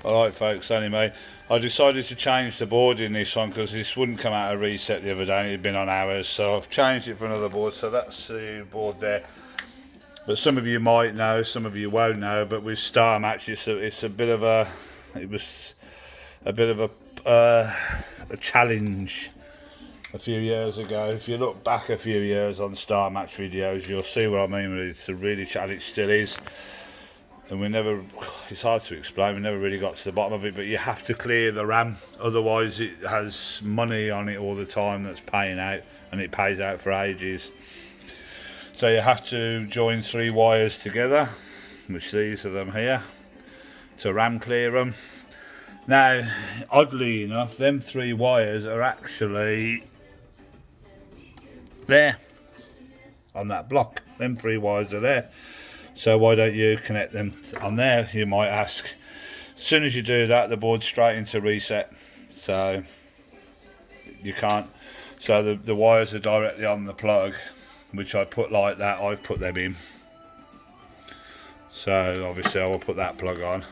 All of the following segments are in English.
Alright folks, anyway, I decided to change the board in this one because this wouldn't come out of reset the other day and it had been on ours, so I've changed it for another board. So that's the board there. But some of you might know, some of you won't know, but with Star Match it's a bit of a, it was a bit of a challenge a few years ago. If you look back a few years on Star Match videos, you'll see what I mean. It's a really challenge, still is. And we never, it's hard to explain, we never really got to the bottom of it, but you have to clear the RAM, otherwise it has money on it all the time that's paying out, and it pays out for ages. So you have to join 3 wires together, which these are them here, to RAM clear them. Now, oddly enough, them 3 wires are actually there on that block. Them 3 wires are there. So why don't you connect them on there, you might ask. As soon as you do that, the board's straight into reset. So you can't. So the wires are directly on the plug, which I put like that. I've put them in. So obviously I will put that plug on.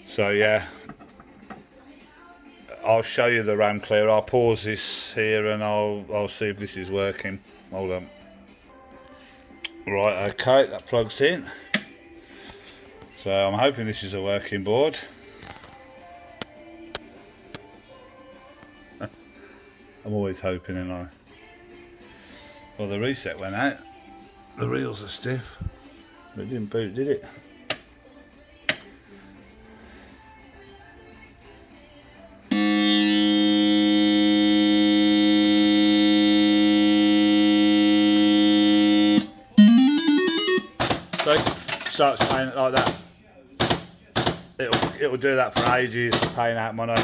So yeah, I'll show you the RAM clear. I'll pause this here and I'll see if this is working. Hold on. Right, okay, that plugs in. So I'm hoping this is a working board. I'm always hoping, and well, the reset went out. The reels are stiff. But it didn't boot, did it? So starts playing it like that. It'll do that for ages, paying out money.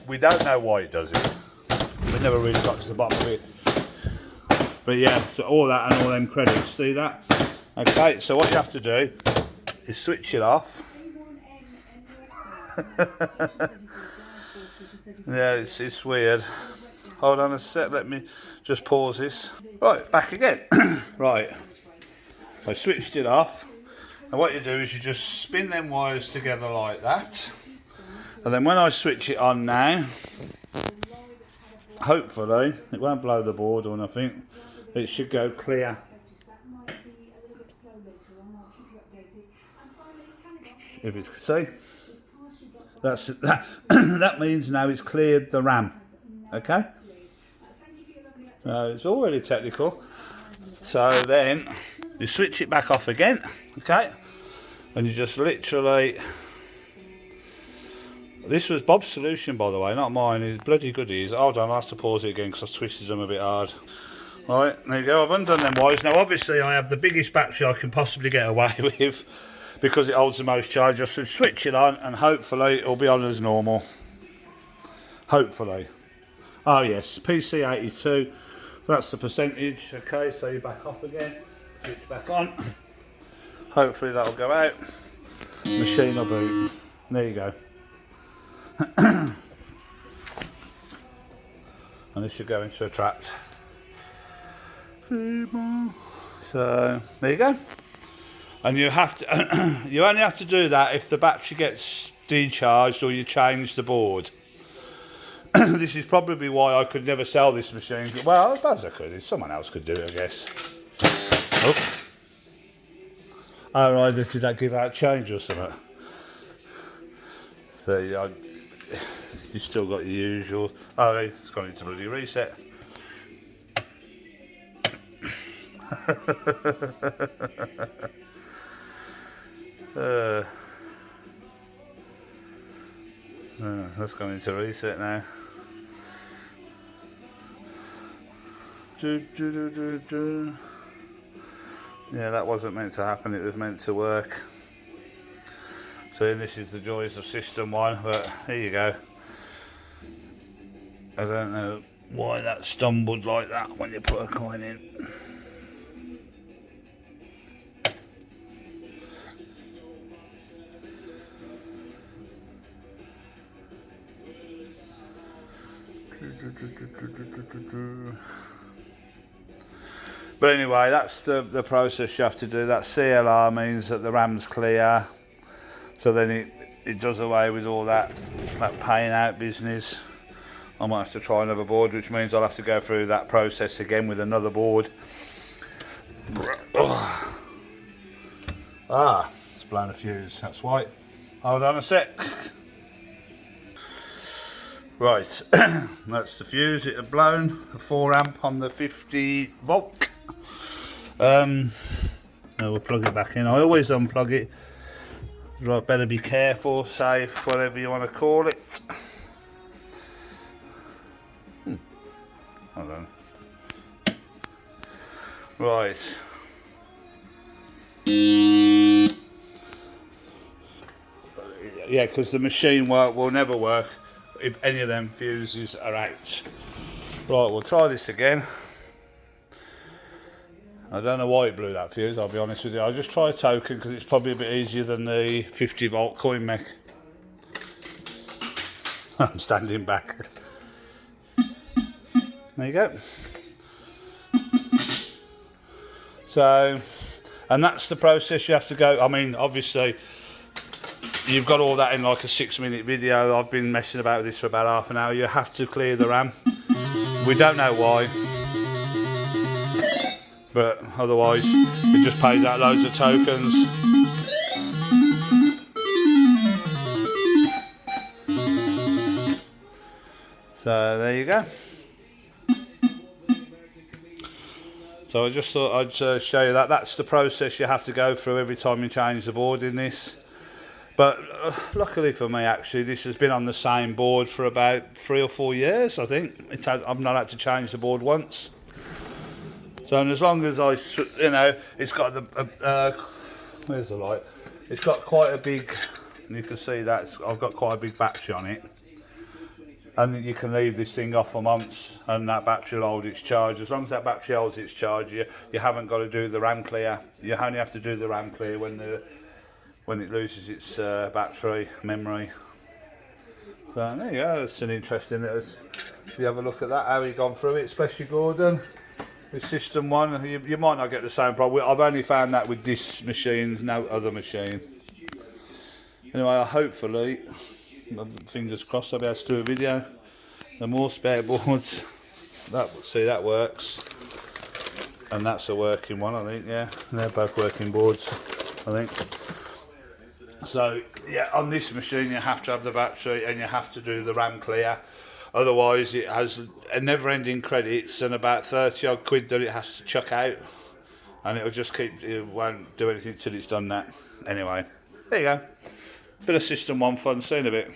We don't know why it does it. We never really got to the bottom of it. But yeah, so all that and all them credits, see that? Okay, so what you have to do is switch it off. Yeah, it's weird. Hold on a sec, let me just pause this. Right, back again. Right, I switched it off. And what you do is you just spin them wires together like that. And then when I switch it on now, hopefully, it won't blow the board or nothing. It should go clear. If it's, see? That means now it's cleared the RAM. Okay? So it's all really technical. So then you switch it back off again, okay? And you just literally, this was Bob's solution by the way, not mine. It's bloody good he is. Hold on, I'll have to pause it again because I twisted them a bit hard. Right, there you go, I've undone them wires. Now obviously I have the biggest battery I can possibly get away with because it holds the most charge. I should switch it on and hopefully it'll be on as normal. Hopefully. Oh yes, PC82, that's the percentage. Okay, so you back off again, switch back on. Hopefully that'll go out. Machine will boot. There you go. And this should go into a tract. So there you go. And you have to you only have to do that if the battery gets decharged or you change the board. This is probably why I could never sell this machine. Well, I suppose I could. Someone else could do it, I guess. Oh. Oh right, did that give out change or something? So yeah, you still got your usual. Oh, it's gone into bloody reset. That's gone into reset now. Yeah, that wasn't meant to happen, it was meant to work. So this is the joys of System 1, but here you go. I don't know why that stumbled like that when you put a coin in. But anyway, that's the process you have to do. That CLR means that the RAM's clear, so then it does away with all that paying out business. I might have to try another board, which means I'll have to go through that process again with another board. Ah, it's blown a fuse, that's why. Hold on a sec. Right, that's the fuse, it had blown, a 4 amp on the 50 volt. Now we'll plug it back in. I always unplug it. Right, better be careful, safe, whatever you want to call it. Hold on. Right. Yeah, because the machine will never work if any of them fuses are out. Right, we'll try this again. I don't know why it blew that fuse, I'll be honest with you. I'll just try a token because it's probably a bit easier than the 50 volt coin mech. I'm standing back. There you go. So, and that's the process you have to go. I mean, obviously, you've got all that in like a 6-minute video. I've been messing about with this for about half an hour. You have to clear the RAM. We don't know why, but otherwise, it just pays out loads of tokens. So there you go. So I just thought I'd show you that. That's the process you have to go through every time you change the board in this. But luckily for me, actually, this has been on the same board for about 3 or 4 years, I think. I've not had to change the board once. So and as long as you know, it's got the, where's the light? It's got quite a big, you can see that, I've got quite a big battery on it. And you can leave this thing off for months and that battery will hold its charge. As long as that battery holds its charge, you haven't got to do the RAM clear. You only have to do the RAM clear when it loses its battery memory. So there you go, it's an interesting, if you have a look at that, how he gone through it, especially Gordon. With system 1, you might not get the same problem. I've only found that with this machine, no other machine. Anyway, hopefully, fingers crossed, I'll be able to do a video. The more spare boards, that works. And that's a working one, I think, yeah. They're both working boards, I think. So, yeah, on this machine you have to have the battery and you have to do the RAM clear. Otherwise it has a never-ending credits and about 30 odd quid that it has to chuck out. And it'll just it won't do anything till it's done that. Anyway, there you go. Bit of System 1 fun, see you in a bit.